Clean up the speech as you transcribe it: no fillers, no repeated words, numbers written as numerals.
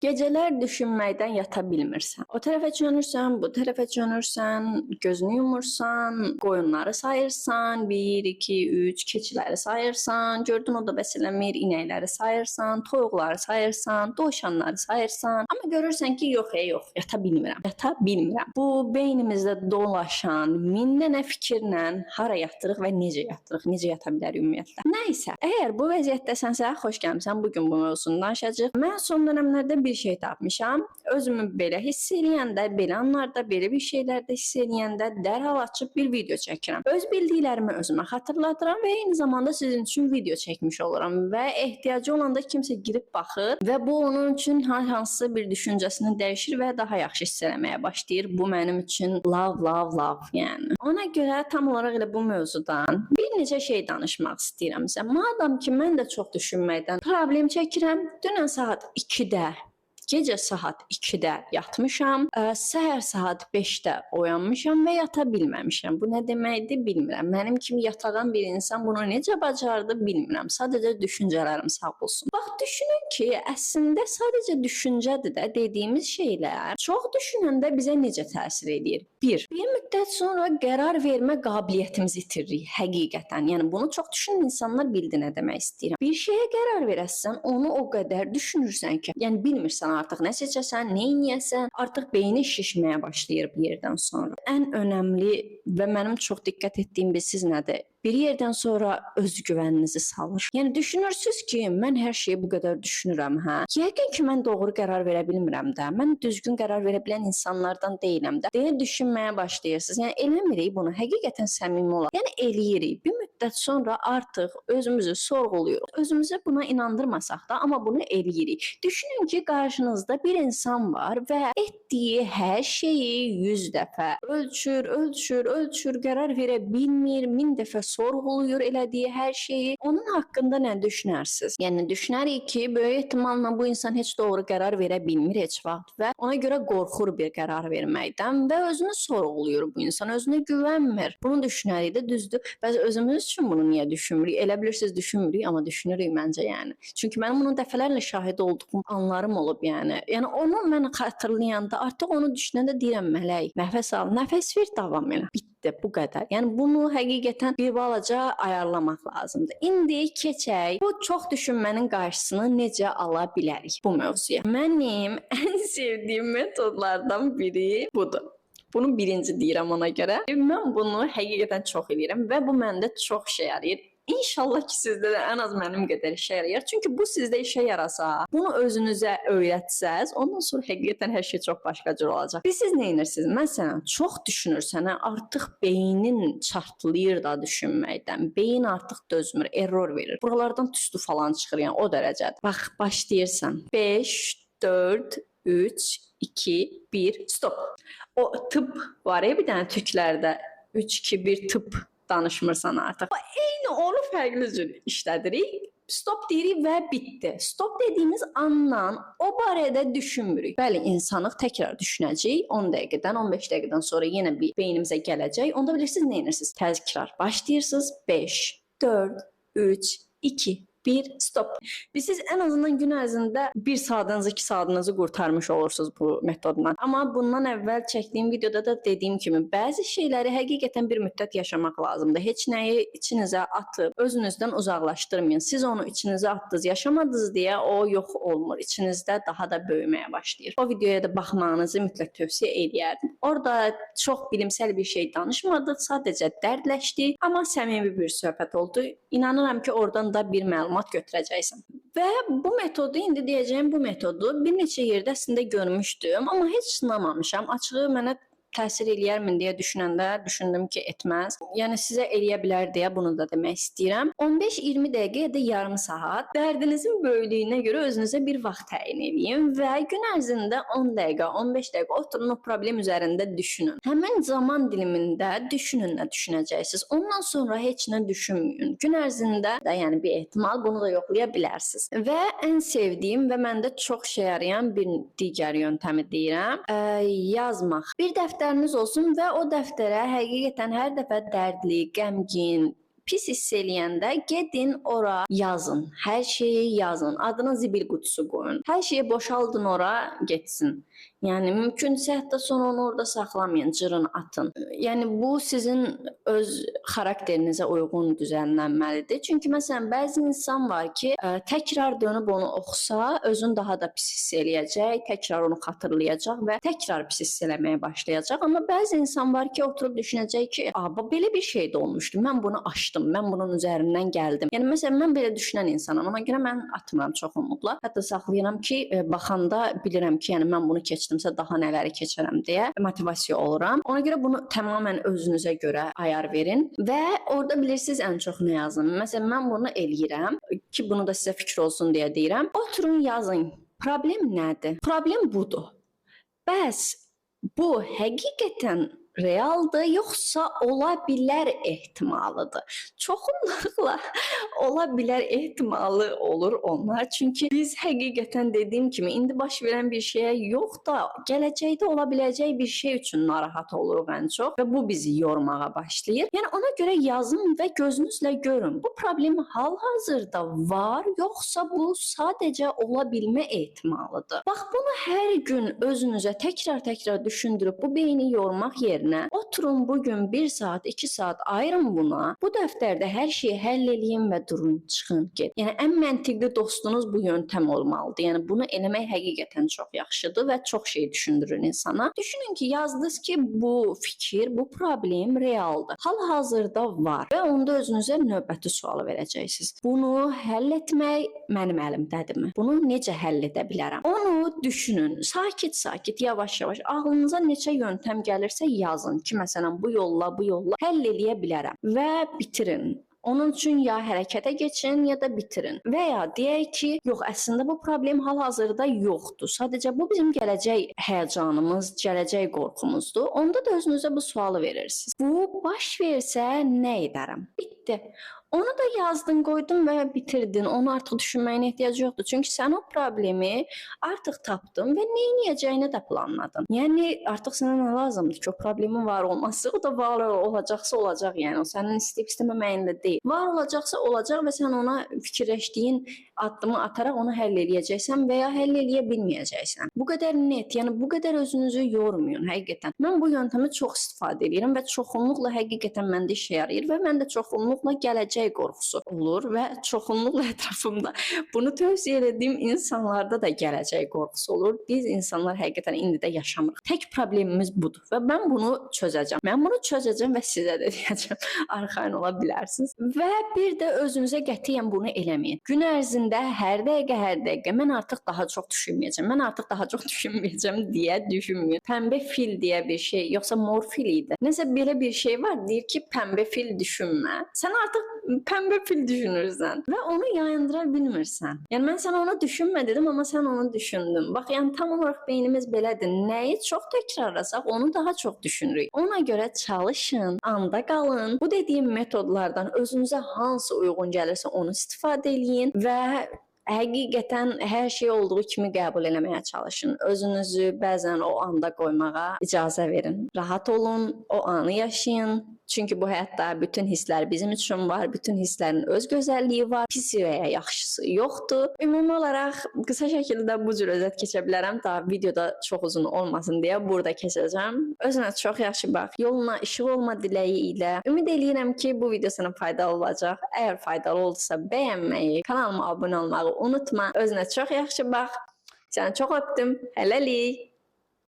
Gecələr düşünməkdən yata bilmirsən. O tərəfə dönürsən, bu tərəfə dönürsən, gözünü yumursan, qoyunları sayırsan, 1, 2, 3, keçiləri sayırsan, gördün o da bəs eləmir, inəkləri sayırsan, toyuqları sayırsan, dovşanları sayırsan. Amma görürsən ki, yox, yata bilmirəm. Yata bilmirəm. Bu beynimizdə dolaşan min dənə fikirlə hara yatdırıq və necə yatdırıq, necə yata bilərik ümumiyyətlə. Nəysə, əgər bu vəziyyətdəsənsə, xoş gəlmisən. Bu gün bu mövzunu danışacağıq. Mən son dövrlərdə bir şey tapmışam. Özümü belə hiss eləyəndə, belə anlarda, belə bir şeylərdə hiss eləyəndə dərhal açıb bir video çəkirəm. Öz bildiklərimi özümə xatırladıram və eyni zamanda sizin üçün video çəkmiş oluram və ehtiyacı olanda kimsə girib baxır və bu onun üçün hansısa bir düşüncəsini dəyişir və daha yaxşı hiss eləməyə başlayır. Bu mənim üçün love, yəni. Ona görə tam olaraq elə bu mövzudan bir neçə şey danışmaq istəyirəm sizə. Madam ki, mən də çox düşünməkdən problem çəkirəm. Dünən saat 2-də gecə saat 2-də yatmışam, səhər saat 5-də oyanmışam və yata bilməmişəm. Bu nə deməkdir bilmirəm. Mənim kimi yatağan bir insan bunu necə bacardı bilmirəm. Sadəcə düşüncələrim sağ olsun. Bax düşünün ki, əslində sadəcə düşüncədir də dediyimiz şeylər. Çox düşünəndə bizə necə təsir edir? Bir müddət sonra qərar vermə qabiliyyətimizi itiririk həqiqətən. Yəni bunu çox düşünən insanlar bildi nə demək istəyirəm. Bir şeyə qərar verəsən, onu o qədər düşünürsən ki, yəni bilmirsən artıq nə seçəsən, nə edəsən, artıq beynin şişməyə başlayır bir yerdən sonra. Ən önəmli və mənim çox diqqət etdiyim bir siz nədir? Bir yerdən sonra özgüvəninizi salır. Yəni düşünürsüz ki, mən hər şeyi bu qədər düşünürəm, hə? Yəqin ki, mən doğru qərar verə bilmirəm də. Mən düzgün qərar verə bilən insanlardan deyiləm də. Deyə düşünməyə başlayırsınız. Yəni eləmirik bunu, həqiqətən səmimi olaq. Yəni eləyirik. Bir müddət sonra artıq özümüzü sorğuluyuruq. Özümüzə buna inandırmasaq da, amma bunu eləyirik. Düşünün ki, qarşınızda bir insan var və etdiyi hər şeyi 100 dəfə ölçür, qərar verə bilmir, 1000 dəfə sorğuluyur elədiyi hər şeyi. Onun haqqında nə düşünərsiniz? Yəni düşünərik ki, böyük ehtimalla bu insan heç doğru qərar verə bilmir heç vaxt və ona görə qorxur bir qərar verməkdən və özünü sorğuluyur bu insan, özünə güvənmir. Bunu düşünərik də düzdür. Bəs özümüz üçün bunu niyə düşünmürük? Elə bilirsiniz düşünmürük, amma düşünürük məncə yəni. Çünki mənim bunun dəfələrlə şahid olduğum anlarım olub yəni. Yəni onu mən xatırlayanda artıq onu düşünəndə deyirəm mələk, nəfəs al, nəfəs ver, davam elə. Bitdi, bu qədər. Yəni bunu həqiqətən bir balaca ayarlamaq lazımdır. İndi keçək bu çox düşünmənin qarşısını necə ala bilərik bu mövzuya. Mənim ən sevdiyim metodlardan biri budur. Bunu birinci deyirəm ona görə. Mən bunu həqiqətən çox edirəm və bu məndə çox işə yarayır. İnşallah ki, sizdə də ən az mənim qədər işə yarayar. Çünki bu sizdə işə yarasa, bunu özünüzə öyrətsəz, ondan sonra həqiqətən hər şey çox başqa cür olacaq. Siz nə edirsiniz? Məsələn, çox düşünürsən, artıq beynin çartlayır da düşünməkdən. Beyin artıq dözmür, error verir. Buralardan tüstü falan çıxır, yəni o dərəcədir. Bax, başlayırsan. 5, 4, 3, 2, 1, stop. O tıp var ya bir dənə tüklərdə 3, 2, 1 tıp danışmırsan artıq. Eyni onu fərqli cür işlədirik. Stop deyirik və bitdi. Stop dediyimiz andan o barədə düşünmürük. Bəli, insanlıq təkrar düşünəcək. 10 dəqiqədən, 15 dəqiqədən sonra yenə bir beynimizə gələcək. Onda bilirsiniz nə edirsiniz? Təkrar başlayırsınız. 5, 4, 3, 2, 1, stop. Siz ən azından gün ərzində 1 saatınızı, 2 saatınızı qurtarmış olursunuz bu metodla. Amma bundan əvvəl çəkdiyim videoda da dediyim kimi, bəzi şeyləri həqiqətən bir müddət yaşamaq lazımdır. Heç nəyi içinizə atıb, özünüzdən uzaqlaşdırmayın. Siz onu içinizə atdınız, yaşamadınız deyə o yox olmur. İçinizdə daha da böyüməyə başlayır. O videoya da baxmanızı mütləq tövsiyə edərdim. Orada çox bilimsel bir şey danışmadıq, sadəcə dərdləşdik, amma səmimi bir söhbət oldu. İnanıram ki, oradan da bir məlumat götürəcəksən. Və bu metodu, indi deyəcəyim bu metodu bir neçə yerdə əslində görmüşdüm, amma heç sınamamışam. Açığı mənə təsir eləyərmi deyə düşünəndə düşündüm ki, etməz. Yəni sizə eləyə bilər deyə bunu da demək istəyirəm. 15-20 dəqiqə ya da yarım saat dərdinizin böyüklüyünə görə özünüzə bir vaxt təyin edin və gün ərzində 10 dəqiqə, 15 dəqiqə oturun o problem üzərində düşünün. Həmin zaman dilimində düşünün nə düşünəcəksiniz. Ondan sonra heç nə düşünməyin. Gün ərzində də yəni bir ehtimal bunu da yoxlaya bilərsiniz. Və ən sevdiyim və məndə çox işə yarayan bir digər yöntəmi deyirəm, yazmaq. Bir dəftəriniz olsun və o dəftərə həqiqətən hər dəfə dərdli, qəmgin, Pis hiss eləyəndə gedin ora yazın. Hər şeyi yazın. Adına zibil qutusu qoyun. Hər şeyi boşaldın ora, getsin. Yəni mümkünsə hətta sonra onu orada saxlamayın, cırın, atın. Yəni bu sizin öz xarakterinizə uyğun düzənlənməlidir. Çünki məsələn bəzi insan var ki, təkrar dönüb onu oxusa, özünü daha da pis hiss eləyəcək, təkrar onu xatırlayacaq və təkrar pis hiss eləməyə başlayacaq. Amma bəzi insan var ki, oturub düşünəcək ki, belə bir şey də olmuşdu. Mən bunu aşdım, mən bunun üzərindən gəldim. Yəni məsələn mən belə düşünən insanam, ona görə mən atmıram çoxunluqla. Hətta saxlayıram ki, baxanda bilirəm ki, yəni mən bunu keçdimsə daha nələri keçərəm deyə motivasiya oluram. Ona görə bunu tamamilə özünüzə görə ayar verin və orada bilirsiniz ən çox nə yazın. Məsələn mən bunu eləyirəm ki, bunu da sizə fikir olsun deyə deyirəm. Oturun yazın. Problem nədir? Problem budur. Bəs bu həqiqətən realdır, yoxsa ola bilər ehtimalıdır. Çoxunluqla ola bilər ehtimalı olur onlar. Çünki biz həqiqətən dediyim kimi indi baş verən bir şeyə yox da gələcəkdə ola biləcək bir şey üçün narahat oluruq ən çox və bu bizi yormağa başlayır. Yəni ona görə yazın və gözünüzlə görün. Bu problem hal-hazırda var, yoxsa bu sadəcə ola bilmə ehtimalıdır. Bax bunu hər gün özünüzə təkrar düşündürüb bu beyni yormaq yerinə oturun bugün 1 saat, 2 saat ayırın buna. Bu dəftərdə hər şeyi həll eləyin və durun, çıxın, get. Yəni ən məntiqli dostunuz bu yöntəm olmalıdır. Yəni bunu eləmək həqiqətən çox yaxşıdır və çox şey düşündürür insana. Düşünün ki, yazdınız ki, bu fikir, bu problem realdır. Hal-hazırda var və onda özünüzə növbəti sualı verəcəksiniz. Bunu həll etmək mənim əlimdədirmi? Bunu necə həll edə bilərəm? Onu düşünün. Sakit-sakit, yavaş-yavaş ağlınıza neçə yöntəm gəlirsə yazın ki, məsələn bu yolla həll eləyə bilərəm və bitirin. Onun üçün ya hərəkətə keçin, ya da bitirin. Və ya deyək ki, yox, əslində bu problem hal-hazırda yoxdur. Sadəcə bu bizim gələcək həyəcanımız, gələcək qorxumuzdur. Onda da özünüzə bu sualı verirsiniz. Bu baş versə nə edərəm? Bitdi. Onu da yazdın, qoydun və bitirdin. Onu artıq düşünməyin ehtiyacı yoxdur. Çünki sən o problemi artıq tapdın və nə edəcəyini də planladın. Yəni artıq sənə nə lazımdır ki, o problemin var olması, o da var olacaqsa olacaq. Yəni o sənin istəyib istəməməyində deyil. Var olacaqsa olacaq və sən ona fikirləşdiyin addımı ataraq onu həll eləyəcəksən və ya həll eləyə bilməyəcəksən. Bu qədər net, yəni bu qədər özünüzü yormayın həqiqətən. Mən bu yöntəmi çox istifadə edirəm və çoxunluqla həqiqətən məndə işə yarayır və məndə çoxunluqla gələcək qorxusu olur və çoxunluqla ətrafımda bunu tövsiyə etdiyim insanlarda da gələcək qorxusu olur. Biz insanlar həqiqətən indi də yaşamırıq. Tək problemimiz budur və mən bunu çözəcəm. Mən bunu çözəcəm və sizə də deyəcəm. Arxayın ola bilərsiniz. Və bir də özünüzə qətiyyən bunu eləməyin. Gün ərzində hər dəqiqə mən artıq daha çox düşünməyəcəm. Mən artıq daha çox düşünməyəcəm deyə düşünməyin. Pəmbə fil deyə bir şey, yoxsa mor fil idi. Nəsə belə bir şey var, deyir ki, pəmbə fil düşünmə. Sən artıq pəmbə fil düşünürsən və onu yayındıra bilmirsən. Yəni mən sənə onu düşünmə dedim, amma sən onu düşündün. Bax, yəni tam olaraq beynimiz belədir. Nəyi çox təkrarlasaq, onu daha çox düşünürük. Ona görə çalışın, anda qalın. Bu dediyim metodlardan özünüzə hansı uyğun gəlirsə onu istifadə eləyin və həqiqətən hər şey olduğu kimi qəbul eləməyə çalışın. Özünüzü bəzən o anda qoymağa icazə verin. Rahat olun, o anı yaşayın. Çünki bu həyatda bütün hisslər bizim üçün var, bütün hisslərin öz gözəlliyi var, pisi və ya yaxşısı yoxdur. Ümumi olaraq qısa şəkildə bu cür özət keçə bilərəm, daha videoda çox uzun olmasın deyə burada keçəcəm. Özünə çox yaxşı bax, yoluna işıq olma diləyi ilə. Ümid edirəm ki, bu video sana faydalı olacaq. Əgər faydalı oldusa bəyənməyi, kanalıma abunə olmağı unutma. Özünə çox yaxşı bax. Səni çox öpdüm. Hələlik.